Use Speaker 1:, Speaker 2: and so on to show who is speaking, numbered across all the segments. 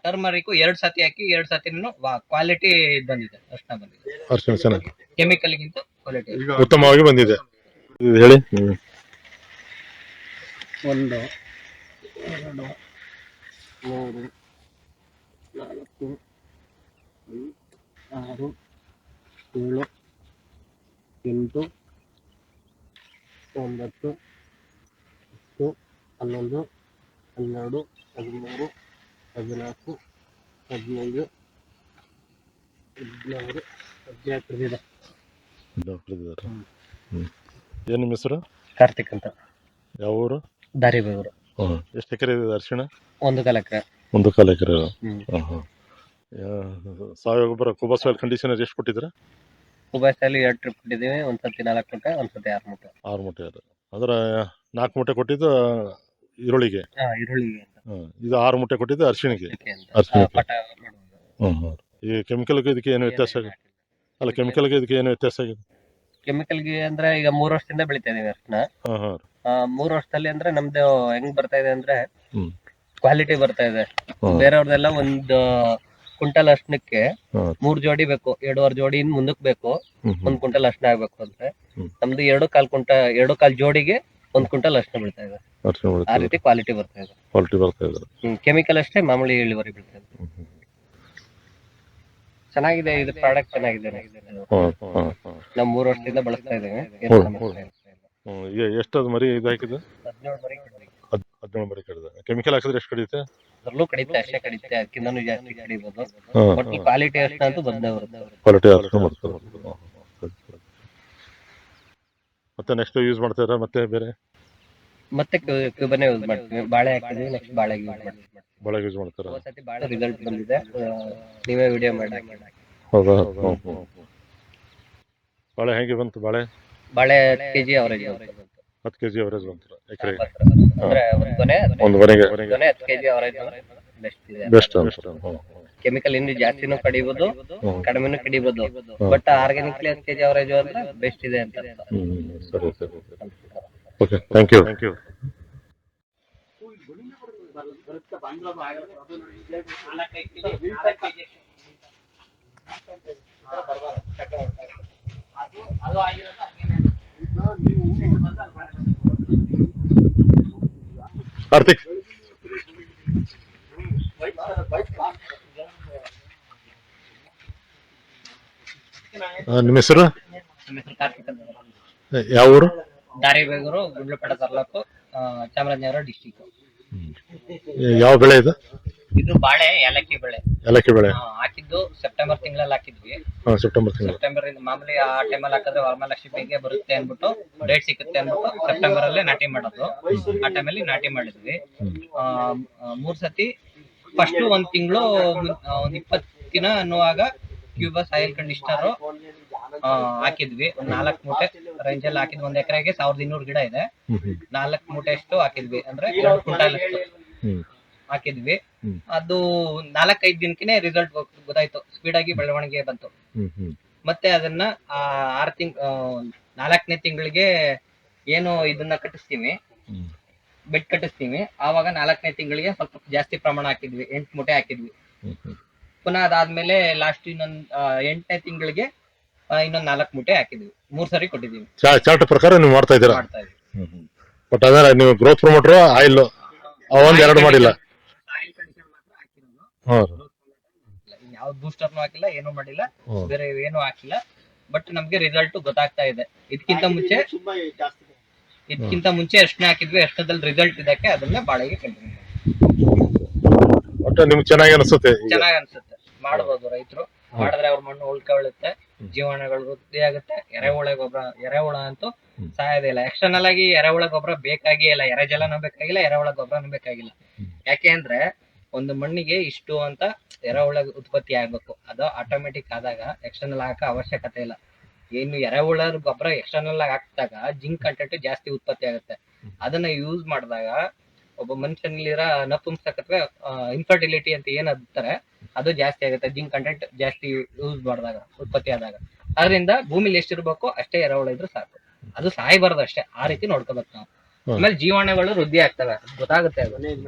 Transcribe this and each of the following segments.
Speaker 1: Turmeric 2 ಸತಿ ಹಾಕಿ 2 ಸತಿನೂ quality ಬಂದಿದೆ. ಅರ್ಶಿನ ಬಂದಿದೆ.
Speaker 2: ಅರ್ಶಿನ ಚೆನ್ನಾಗಿ
Speaker 1: ಕೆಮಿಕಲ್ ಗಿಂತ ಕ್ವಾಲಿಟಿ
Speaker 2: ಉತ್ತಮವಾಗಿ ಬಂದಿದೆ. ಹೇಳಿ.
Speaker 1: 1 2 3 4 5 6 7 8 9 10 11 12 13 14 15 16 17
Speaker 2: ಏನ್ ನಿಮ್ಮ ಹೆಸರು?
Speaker 1: ಕಾರ್ತಿಕ್ ಅಂತ.
Speaker 2: ಯಾವ ಊರು?
Speaker 1: ದಾರಿಬೇಗೂರು.
Speaker 2: ಎಷ್ಟು ಎಕರೆ ಇದೆ ಅರಿಶಿಣ?
Speaker 1: 1 ಎಕರೆ.
Speaker 2: 1 ಎಕರೆ. ಸಾವಯವ ಗೊಬ್ಬರ ಕುಬಾ ಸಾಯಿಲ್ ಕಂಡೀಷನರ್ ಎಷ್ಟು ಕೊಟ್ಟಿದ್ರ?
Speaker 1: ಕುಬಾ ಸಾಯಿಲ್ 2 ಟ್ರಿಪ್ ಕೊಟ್ಟಿದ್ದೀವಿ. ಒಂದ್ಸತಿ 4 ಮೂಟೆ, ಒಂದ್ಸತಿ 6 ಮೂಟೆ.
Speaker 2: 6 ಮೂಟೆ ಅಂದ್ರೆ 4 ಮೂಟೆ ಕೊಟ್ಟಿದ್ದು ಈರುಳ್ಳಿಗೆ.
Speaker 1: ಈರುಳ್ಳಿಗೆ
Speaker 2: ಇದು 6 ಮೂಟೆ ಕೊಟ್ಟಿದ್ದು ಅರಿಶಿಣಕ್ಕೆ. ಈ ಕೆಮಿಕಲ್ಗೆ ಇದಕ್ಕೆ ಏನು ವ್ಯತ್ಯಾಸ ಆಗಿದೆ? ಅಲ್ಲ, ಕೆಮಿಕಲ್ಗೆ ಇದಕ್ಕೆ ಏನು ವ್ಯತ್ಯಾಸ ಆಗಿದೆ?
Speaker 1: ಕೆಮಿಕಲ್ಗೆ ಅಂದ್ರೆ ಈಗ 3 ವರ್ಷದಿಂದ ಬೆಳಿತಾ ಇದೀವಿ ಅರಿಶಿನ. 3 ವರ್ಷದಲ್ಲಿ ಅಂದ್ರೆ ನಮ್ದು ಹೆಂಗ್ ಬರ್ತಾ ಇದೆ ಅಂದ್ರೆ ಕ್ವಾಲಿಟಿ ಬರ್ತಾ ಇದೆ. ಬೇರೆಯವ್ರದೆಲ್ಲ 1 ಕ್ವಿಂಟಲ್ ಅರ್ಶಿನಕ್ಕೆ 3 ಜೋಡಿ ಬೇಕು, 2.5 ಜೋಡಿ ಮುಂದಕ್ಕೆ ಬೇಕು, 1 ಕ್ವಿಂಟಲ್ ಅರ್ಶಿನ ಆಗ್ಬೇಕು ಅಂದ್ರೆ ನಮ್ದು 2.25 ಜೋಡಿಗೆ 1 ಕ್ವಿಂಟಲ್ ಅರ್ಶಿನ ಬೀಳ್ತಾ ಇದೆ. ಆ ರೀತಿ ಕ್ವಾಲಿಟಿ ಬರ್ತಾ ಇದೆ. ಕೆಮಿಕಲ್ ಅಷ್ಟೇ ಮಾಮೂಲಿ ಇಳುವರಿ ಬೀಳ್ತಾ ಇದೆ. ಚೆನ್ನಾಗಿದೆ, ಇದು ಪ್ರಾಡಕ್ಟ್ ಚೆನ್ನಾಗಿದೆ. ನಾವು 3 ವರ್ಷದಿಂದ ಬಳಸ್ತಾ ಇದ್ದೇವೆ.
Speaker 2: ಎಷ್ಟು ಮರಿ ಇದು ಹಾಕಿದ್ದು?
Speaker 1: 17 ಮರಿ.
Speaker 2: 17 ಮರಿ ಕಡಿದ. ಕೆಮಿಕಲ್ ಹಾಕಿದ್ರೆ ಎಷ್ಟು ಕಡಿಯುತ್ತೆ?
Speaker 1: ಅದ್ರಲ್ಲೂ ಕಡಿಯುತ್ತೆ, ಅಷ್ಟೇ ಕಡಿಯುತ್ತೆ, ಅದಕ್ಕಿಂತನೂ ಜಾಸ್ತಿ ಕಡಿಬಹುದು. ಒಟ್ಟು ಕ್ವಾಲಿಟಿ ಅಷ್ಟು ಅಂತೂ ಬಂದೇ ಬರುತ್ತೆ.
Speaker 2: ಕ್ವಾಲಿಟಿ ಅಷ್ಟು ಮಾಡ್ತಾರೆ. ಮತ್ತೆ ನೆಕ್ಸ್ಟ್ ಯೂಸ್ ಮಾಡ್ತಾರ? ಮತ್ತೆ ಬೇರೆ
Speaker 1: ಮತ್ತೆ ಕ್ಯೂಬನೇ ಯೂಸ್ ಮಾಡ್ತೀವಿ. ಬಾಳೆ ಹಾಕಿದ್ವಿ, ನೆಕ್ಸ್ಟ್ ಬಾಳೆಗೆ ಯೂಸ್ ಮಾಡ್ತೀವಿ.
Speaker 2: ಬಾಳೆಗೆ ಯೂಸ್ ಮಾಡ್ತಾರ?
Speaker 1: ಸತಿ ಬಾಳೆ ರಿಸಲ್ಟ್ ಬಂದಿದೆ, ನೀವೇ ವಿಡಿಯೋ ಮಾಡಿ.
Speaker 2: ಹೌದಾ? ಬಾಳೆ ಹೇಗೆ ಬಂತು? ಬಾಳೆ
Speaker 1: 10 ಕೆಜಿ ಅವರೇಜ್
Speaker 2: 10 ಕೆಜಿ ಅವರೇಜ್ ಬಂತು ಎಕರೆ.
Speaker 1: ಅಂದ್ರೆ
Speaker 2: ಒಂದು ಮನೆಗೆ
Speaker 1: 10 ಕೆಜಿ ಅವರೇಜ್
Speaker 2: ಬೆಸ್ಟ್.
Speaker 1: ಕೆಮಿಕಲ್ ಇಂದ ಜಾಸ್ತಿನೂ ಕಡಿಬಹುದು, ಕಡಿಮೆನೂ ಕಡಿಬಹುದು. ಬಟ್ ಆರ್ಗ್ಯಾನಿಕ್ಲಿ 10 ಕೆಜಿ ಅವರೇಜ್ ಅಂದ್ರೆ ಬೆಸ್ಟ್ ಇದೆ ಅಂತ.
Speaker 2: ಸರಿ. Okay, thank you. ಕಾರ್ತಿಕ್, ನಿಮ್ಮ ಹೆಸರು? ಯಾವ ಊರು?
Speaker 1: ದಾರಿಬೇಗೂರು, ಗುಂಡ್ಲುಪೇಟೆ ತಾಲೂಕು, ಚಾಮರಾಜನಗರ ಡಿಸ್ಟಿಕ್.
Speaker 2: ಯಾವ ಬೆಳೆ ಇದು?
Speaker 1: ಇದು ಬಾಳೆ ಏಲಕ್ಕಿ ಬೆಳೆ. ಹಾಕಿದ್ದು ಸೆಪ್ಟೆಂಬರ್ ತಿಂಗಳಲ್ಲಿ ಹಾಕಿದ್ವಿ. ಸೆಪ್ಟೆಂಬರ್ ಇಂದ ಮಾಮೂಲಿ ಆ ಟೈಮಲ್ಲಿ ಹಾಕಿದ್ರೆ ವರಮಹಾಲಕ್ಷ್ಮಿಗೆ ಬರುತ್ತೆ ಅಂದ್ಬಿಟ್ಟು, ಡೇಟ್ ಸಿಗುತ್ತೆ ಅಂದ್ಬಿಟ್ಟು ಸೆಪ್ಟೆಂಬರ್ ಅಲ್ಲೇ ನಾಟಿ ಮಾಡೋದು. ಆ ಟೈಮಲ್ಲಿ ನಾಟಿ ಮಾಡಿದ್ವಿ. 3 ಸತಿ. ಫಸ್ಟ್ 1 ತಿಂಗಳು 20 ದಿನ ಅನ್ನುವಾಗ ಕ್ಯೂಬಾ ಸಾಯಿಲ್ ಕಂಡೀಷನರ್ ಹಾಕಿದ್ವಿ. 4 ಮೂಟೆ ರೇಂಜ್ ಅಲ್ಲಿ ಹಾಕಿದ್ವಿ. 1 ಎಕರೆಗೆ 1200 ಗಿಡ ಇದೆ. 4 ಮೂಟೆ ಅಷ್ಟು ಹಾಕಿದ್ವಿ, ಅಂದ್ರೆ 2 ಕ್ವಿಂಟಲ್ ಹಾಕಿದ್ವಿ. ಅದು 4-5 ದಿನಕ್ಕೆ ರಿಸಲ್ಟ್ ಗೊತ್ತಾಯ್ತು, ಸ್ಪೀಡ್ ಆಗಿ ಬೆಳವಣಿಗೆ ಬಂತು. ಮತ್ತೆ ಅದನ್ನ 4ನೇ ತಿಂಗಳಿಗೆ ಏನು ಇದನ್ನ ಕಟ್ಟಿಸ್ತೀವಿ, ಬೆಡ್ ಕಟ್ಟಿಸ್ತೀವಿ. ಆವಾಗ 4ನೇ ತಿಂಗಳಿಗೆ ಸ್ವಲ್ಪ ಜಾಸ್ತಿ ಪ್ರಮಾಣ ಹಾಕಿದ್ವಿ, 8 ಮೂಟೆ ಹಾಕಿದ್ವಿ. ಪುನಃ ಅದಾದ್ಮೇಲೆ ಲಾಸ್ಟ್ ಇನ್ನೊಂದು 8ನೇ ತಿಂಗಳಿಗೆ ಇನ್ನೊಂದು 4 ಮೂಟೆ ಹಾಕಿದ್ವಿ. 3 ಸರಿ ಕೊಟ್ಟಿದೀವಿ.
Speaker 2: ಚಾರ್ಟ್ ಪ್ರಕಾರ ನೀವು ಮಾಡ್ತಾ ಇದ್ದೀರಾ? ಬಟ್ ಅದೇ ನೀವು ಗ್ರೋತ್ ಪ್ರಮೋಟರ್ ಆಯಿಲ್ ಒಂದ್ 2 ಮಾಡಿಲ್ಲ?
Speaker 1: ಯಾವ ಬೂಸ್ಟರ್ನು ಹಾಕಿಲ್ಲ, ಏನು ಮಾಡಿಲ್ಲ, ಬೇರೆ ಏನು ಹಾಕಿಲ್ಲ. ಬಟ್ ನಮ್ಗೆ ರಿಸಲ್ಟ್ ಗೊತ್ತಾಗ್ತಾ ಇದೆ. ಇದಕ್ಕಿಂತ ಮುಂಚೆ ಅರ್ಶಿನ ಹಾಕಿದ್ವಿ, ಅರ್ಶಿನದಲ್ಲಿ ರಿಸಲ್ಟ್ ಇದಕ್ಕೆ ಅದನ್ನೇ ಬಾಳೆಗೆ ಕಂಟಿನ್ಯೂ
Speaker 2: ನಿಮ್ಗೆ ಚೆನ್ನಾಗಿ ಅನ್ಸುತ್ತೆ?
Speaker 1: ಚೆನ್ನಾಗಿ ಅನ್ಸುತ್ತೆ. ಮಾಡಬಹುದು ರೈತರು, ಮಾಡಿದ್ರೆ ಅವ್ರ ಮಣ್ಣು ಉಳ್ಕೊಳ್ಳುತ್ತೆ, ಜೀವಾಣುಗಳು ವೃದ್ಧಿ ಆಗುತ್ತೆ. ಎರೆಹುಳ ಅಂತೂ ಸಾಯೋದೇ ಇಲ್ಲ. ಎಕ್ಸ್ಟರ್ನಲ್ ಆಗಿ ಎರೆಹುಳ ಗೊಬ್ಬರ ಬೇಕಾಗೇ ಇಲ್ಲ, ಎರೆಜಲನೂ ಬೇಕಾಗಿಲ್ಲ, ಎರೆಹುಳ ಗೊಬ್ಬರನೂ ಬೇಕಾಗಿಲ್ಲ. ಯಾಕೆ ಅಂದ್ರೆ ಒಂದು ಮಣ್ಣಿಗೆ ಇಷ್ಟು ಅಂತ ಎರೆಹುಳ ಉತ್ಪತ್ತಿ ಆಗ್ಬೇಕು. ಅದು ಆಟೋಮೆಟಿಕ್ ಆದಾಗ ಎಕ್ಸ್ಟರ್ನಲ್ ಹಾಕೋ ಅವಶ್ಯಕತೆ ಇಲ್ಲ. ಏನು ಎರೆಹುಳ ಗೊಬ್ಬರ ಎಕ್ಸ್ಟರ್ನಲ್ ಆಗಿ ಹಾಕಿದಾಗ ಜಿಂಕ್ ಕಂಟೆಂಟ್ ಜಾಸ್ತಿ ಉತ್ಪತ್ತಿ ಆಗುತ್ತೆ. ಅದನ್ನ ಯೂಸ್ ಮಾಡಿದಾಗ ಒಬ್ಬ ಮನುಷ್ಯನಲ್ಲಿರೋ ನಪುಂಸಕತ್ವ, ಇನ್ಫರ್ಟಿಲಿಟಿ ಅಂತ ಏನ್ ಅಂತಾರೆ, ಅದು ಜಾಸ್ತಿ ಆಗುತ್ತೆ. ಜಿಂಕ್ ಕಂಟೆಂಟ್ ಜಾಸ್ತಿ ಯೂಸ್ ಮಾಡಿದಾಗ, ಉತ್ಪತ್ತಿ ಆದಾಗ. ಅದರಿಂದ ಭೂಮಿಲಿ ಎಷ್ಟಿರ್ಬೇಕು ಅಷ್ಟೇ ಎರೆಹುಳ ಇದ್ರೆ ಸಾಕು, ಅದು ಸಾಯಬಾರ್ದು ಅಷ್ಟೇ. ಆ ರೀತಿ ನೋಡ್ಕೋಬೇಕು ನಾವು. ಆಮೇಲೆ ಜೀವಾಣುಗಳು ವೃದ್ಧಿ ಆಗ್ತವೆ, ಗೊತ್ತಾಗುತ್ತೆ ಅದು.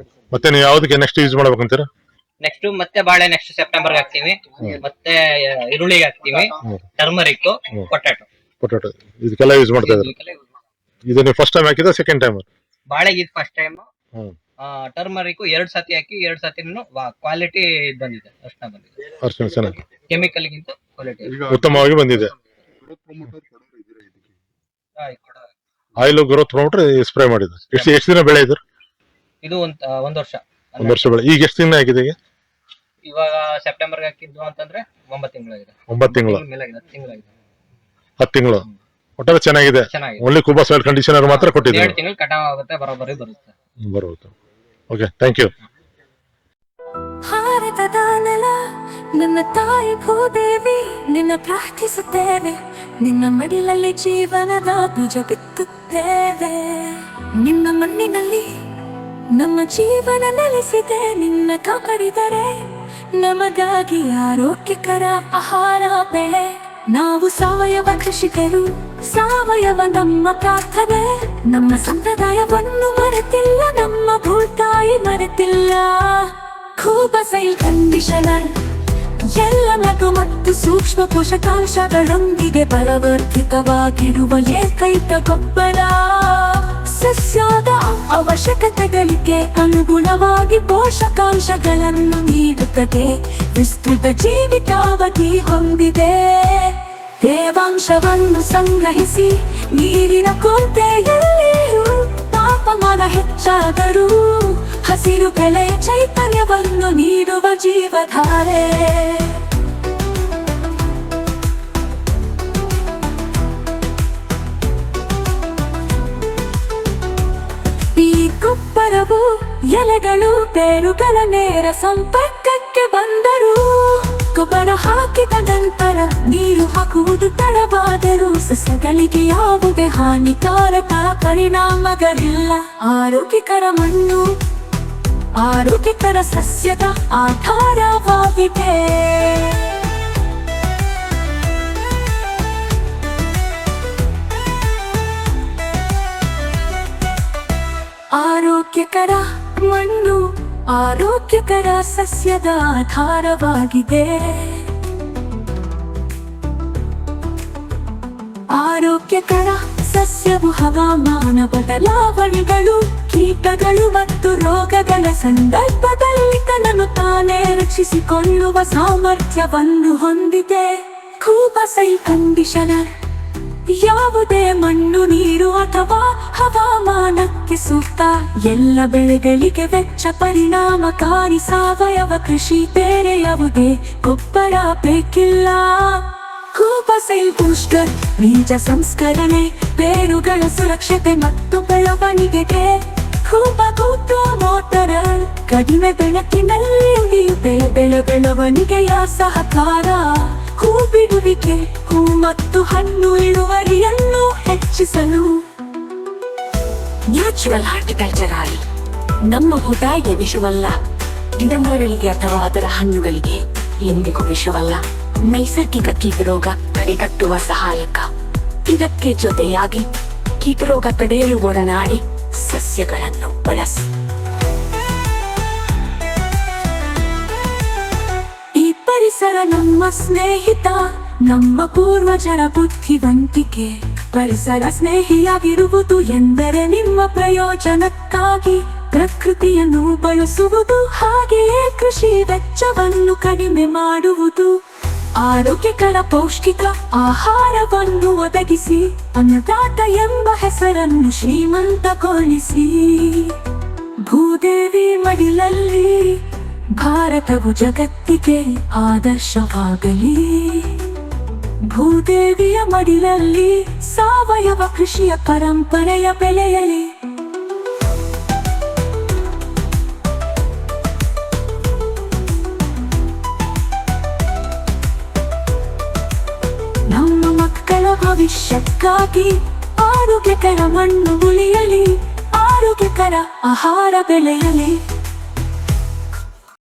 Speaker 2: ಮತ್ತೆ ನೀವು ಯಾವ್ದಕ್ಕೆ ನೆಕ್ಸ್ಟ್ ಯೂಸ್ ಮಾಡ್ಬೇಕಂತೀರಾ?
Speaker 1: ನೆಕ್ಸ್ಟ್ ಮತ್ತೆ ಬಾಳೆ ನೆಕ್ಸ್ಟ್ ಸೆಪ್ಟೆಂಬರ್ ಹಾಕ್ತಿವಿ. ಮತ್ತೆ ಈರುಳ್ಳಿಗೆ ಹಾಕ್ತಿವಿ, ಟರ್ಮರಿಕ್, ಪೊಟ್ಯಾಟೊ.
Speaker 2: ಪೊಟ್ಯಾಟೊ ಇದಕ್ಕೆಲ್ಲ ಯೂಸ್ ಮಾಡ್ತಾ ಇದ್ದಾರೆ. ಇದು ನೀವು ಫಸ್ಟ್ ಟೈಮ್ ಹಾಕಿದ ಸೆಕೆಂಡ್ ಟೈಮ್?
Speaker 1: ಬಾಳೆಗೆ ಇದು ಫಸ್ಟ್ ಟೈಮ್. ಟರ್ಮರಿಕ್ 2 ಸತಿ ಹಾಕಿ 2 ಸತಿನೂ ಕ್ವಾಲಿಟಿ ಬಂದಿದೆ, ಅರ್ಶನ ಬಂದಿದೆ.
Speaker 2: ಅರ್ಶನ ಚೆನ್ನಾಗಿ
Speaker 1: ಕೆಮಿಕಲ್ ಗಿಂತ ಕ್ವಾಲಿಟಿ
Speaker 2: ಉತ್ತಮವಾಗಿ ಬಂದಿದೆ. ಆಯಿಲ್ ಗ್ರೋತ್ ಪ್ರಮೋಟರ್ ಸ್ಪ್ರೇ ಮಾಡಿದ್ರು. ಎಷ್ಟು ದಿನ ಬೆಳೆ ಇದ್ರು?
Speaker 1: ಇದು ಒಂದ್ ವರ್ಷ.
Speaker 2: 1 ವರ್ಷ ಬೆಳೆ. ಈಗ ಎಷ್ಟು ದಿನ ಆಗಿದೆ?
Speaker 1: ಇವಾಗ ಸೆಪ್ಟೆಂಬರ್ ಹಾಕಿದ್ದು ಅಂತಂದ್ರೆ 9 ತಿಂಗಳಾಗಿದೆ.
Speaker 2: 9 ತಿಂಗಳು
Speaker 1: ಮೇಲೆ 10 ತಿಂಗಳಾಗಿದೆ.
Speaker 2: 10 ತಿಂಗಳು ಒಟ್ಟಾರೆ ಚೆನ್ನಾಗಿದೆ. ಓನ್ಲಿ ಕುಬಾ ಸಾಯಿಲ್ ಕಂಡೀಷನರ್ ಮಾತ್ರ ಕೊಟ್ಟಿದ್ದಾರೆ.
Speaker 1: 2 ತಿಂಗಳು ಕಟಾವ್ ಆಗುತ್ತೆ, ಬರೋಬ್ಬರಿ ಬರುತ್ತೆ.
Speaker 2: Okay, thank you.
Speaker 3: ಭಾರತದ ನೆಲ ನನ್ನ ತಾಯಿ ಭೂದೇವಿ, ನಿನ್ನ ಪ್ರಾರ್ಥಿಸುತ್ತೇವೆ, ನಿನ್ನ ಮಡಿಲಲ್ಲಿ ಜೀವನದ ಬೀಜ ಬಿತ್ತುತ್ತೇವೆ. ನಿನ್ನ ಮಣ್ಣಿನಲ್ಲಿ ನಮ್ಮ ಜೀವನ ನೆಲೆಸಿದೆ, ನಿನ್ನ ಕಾಪಾಡಿದರೆ ನಮಗಾಗಿ ಆರೋಗ್ಯಕರ ಆಹಾರ ಬೆಳೆ. ನಾವು ಸಾವಯವ ಕೃಷಿಕರು, ಸಾವಯವ ನಮ್ಮ ಪ್ರಾರ್ಥನೆ. ನಮ್ಮ ಸಂಪ್ರದಾಯವನ್ನು ಮರೆತಿಲ್ಲ, ನಮ್ಮ ಭೂತಾಯಿ ಮರೆತಿಲ್ಲ. ಕುಬಾ ಸಾಯಿಲ್ ಕಂಡೀಷನರ್ ಎಲ್ಲ ಲಘು ಮತ್ತು ಸೂಕ್ಷ್ಮ ಪೋಷಕಾಂಶಗಳೊಂದಿಗೆ ಬಲವರ್ಧಿತವಾಗಿರುವ ಏಕೈಕ ಗೊಬ್ಬರ. ಸಸ್ಯದ ಅವಶ್ಯಕತೆಗಳಿಗೆ ಅನುಗುಣವಾಗಿ ಪೋಷಕಾಂಶಗಳನ್ನು ನೀಡುತ್ತದೆ. ವಿಸ್ತೃತ ಜೀವಿತಾವಧಿ ಹೊಂದಿದೆ. ತೇವಾಂಶವನ್ನು ಸಂಗ್ರಹಿಸಿ ನೀರಿನ ಕೊರತೆಯಲ್ಲಿಯೂ ತಾಪಮಾನ ಹೆಚ್ಚಾದರೂ ಹಸಿರು ಬೆಳೆಯ ಚೈತನ್ಯವನ್ನು ನೀಡುವ ಜೀವಧಾರೆ. ಈ ಗೊಬ್ಬರವು ಎಲೆಗಳು ಬೇರುಗಳ ನೇರ ಸಂಪರ್ಕಕ್ಕೆ ಬಂದರೂ, ಗೊಬ್ಬರ ಹಾಕಿದ ನಂತರ ನೀರು ಹಾಕುವುದು ತಡವಾದರೂ ಸಸ್ಯಗಳಿಗೆ ಯಾವುದೇ ಹಾನಿಕಾರಕ ಪರಿಣಾಮಗಳಿಲ್ಲ. ಆರೋಗ್ಯಕರ ಮಣ್ಣು ಆರೋಗ್ಯಕರ ಸಸ್ಯದ ಆಧಾರವಾಗಿದೆ. ಆರೋಗ್ಯಕರ ಮಣ್ಣು ಆರೋಗ್ಯಕರ ಸಸ್ಯದ ಆಧಾರವಾಗಿದೆ. ಆರೋಗ್ಯಕರ ಸಸ್ಯವು ಹವಾಮಾನ ಬದಲಾವಣೆಗಳು, ಕೀಟಗಳು ಮತ್ತು ರೋಗಗಳ ಸಂದರ್ಭದಲ್ಲಿ ತನ್ನನ್ನು ತಾನೇ ರಕ್ಷಿಸಿಕೊಳ್ಳುವ ಸಾಮರ್ಥ್ಯವನ್ನು ಹೊಂದಿದೆ. ಕುಬಾ ಸಾಯಿಲ್ ಕಂಡೀಷನರ್ ಯಾವುದೇ ಮಣ್ಣು, ನೀರು ಅಥವಾ ಹವಾಮಾನಕ್ಕೆ ಸೂಕ್ತ. ಎಲ್ಲ ಬೆಳೆಗಳಿಗೆ ವೆಚ್ಚ ಪರಿಣಾಮಕಾರಿ ಸಾವಯವ ಕೃಷಿ. ಬೇರೆ ಯಾವುದೇ ಗೊಬ್ಬರ ಬೇಕಿಲ್ಲ. ಕುಬಾ ಸಾಯಿಲ್ ಬೂಸ್ಟರ್ ಬೀಜ ಸಂಸ್ಕರಣೆ, ಬೇರುಗಳ ಸುರಕ್ಷತೆ ಮತ್ತು ಬೆಳವಣಿಗೆಗೆ. ಕುಬಾ ಮೋಟರ್ ಕಡಿಮೆ ಬೆಳಕಿನಲ್ಲಿ ಉಳಿಯುತ್ತೆ ಬೆಳವಣಿಗೆಯ ಸಹಕಾರ. ಹೂ ಬಿಡುವಿಕೆ, ಹೂ ಮತ್ತು ಹಣ್ಣು ಇಳುವರಿಯನ್ನು ಹೆಚ್ಚಿಸಲು. ನ್ಯಾಚುರಲ್ ಹಾರ್ಟಿಕಲ್ಚರ್ ಆಯಿಲ್ ನಮ್ಮ ಭೂತಾಯಿಗೆ ವಿಷವಲ್ಲ, ಗಿಡಮರಗಳಿಗೆ ಅಥವಾ ಅದರ ಹಣ್ಣುಗಳಿಗೆ ಎಂದಿಗೂ ವಿಷವಲ್ಲ. ನೈಸರ್ಗಿಕ ಕೀಟರೋಗ ತಡೆಗಟ್ಟುವ ಸಹಾಯಕ. ಇದಕ್ಕೆ ಜೊತೆಯಾಗಿ ಕೀಟರೋಗ ತಡೆಯಲು ಒಡನಾಡಿ ಸಸ್ಯಗಳನ್ನು ಬಳಸಿ. ಈ ಪರಿಸರ ನಮ್ಮ ಸ್ನೇಹಿತ, ನಮ್ಮ ಪೂರ್ವಜರ ಬುದ್ಧಿವಂತಿಕೆ. ಪರಿಸರ ಸ್ನೇಹಿಯಾಗಿರುವುದು ಎಂದರೆ ನಿಮ್ಮ ಪ್ರಯೋಜನಕ್ಕಾಗಿ ಪ್ರಕೃತಿಯನ್ನು ಬಳಸುವುದು, ಹಾಗೆಯೇ ಕೃಷಿ ವೆಚ್ಚವನ್ನು ಕಡಿಮೆ ಮಾಡುವುದು. ಆರೋಗ್ಯಕರ ಪೌಷ್ಟಿಕ ಆಹಾರವನ್ನು ಒದಗಿಸಿ ಅನ್ನದಾತ ಎಂಬ ಹೆಸರನ್ನು ಶ್ರೀಮಂತಗೊಳಿಸಿ. ಭೂದೇವಿ ಮಡಿಲಲ್ಲಿ ಭಾರತವು ಜಗತ್ತಿಗೆ ಆದರ್ಶವಾಗಲಿ. ಭೂದೇವಿಯ ಮಡಿಲಲ್ಲಿ ಸಾವಯವ ಕೃಷಿಯ ಪರಂಪರೆಯ ಬೆಳೆಯಲಿ. ನಮ್ಮ ಮಕ್ಕಳ ಭವಿಷ್ಯಕ್ಕಾಗಿ ಆರೋಗ್ಯಕರ ಮಣ್ಣು ಉಳಿಯಲಿ, ಆರೋಗ್ಯಕರ ಆಹಾರ ಬೆಳೆಯಲಿ.